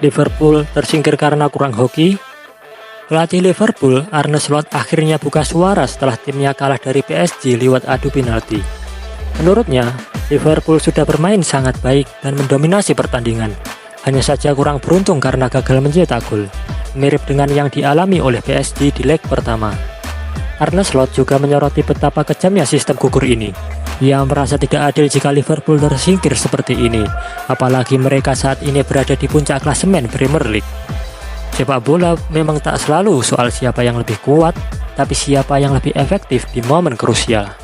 Liverpool tersingkir karena kurang hoki. Pelatih Liverpool, Arne Slot, akhirnya buka suara setelah timnya kalah dari PSG lewat adu penalti. Menurutnya, Liverpool sudah bermain sangat baik dan mendominasi pertandingan. Hanya saja kurang beruntung karena gagal mencetak gol, mirip dengan yang dialami oleh PSG di leg pertama. Arne Slot juga menyoroti betapa kejamnya sistem gugur ini. Ia merasa tidak adil jika Liverpool tersingkir seperti ini, apalagi mereka saat ini berada di puncak klasemen Premier League. Sepak bola memang tak selalu soal siapa yang lebih kuat, tapi siapa yang lebih efektif di momen krusial.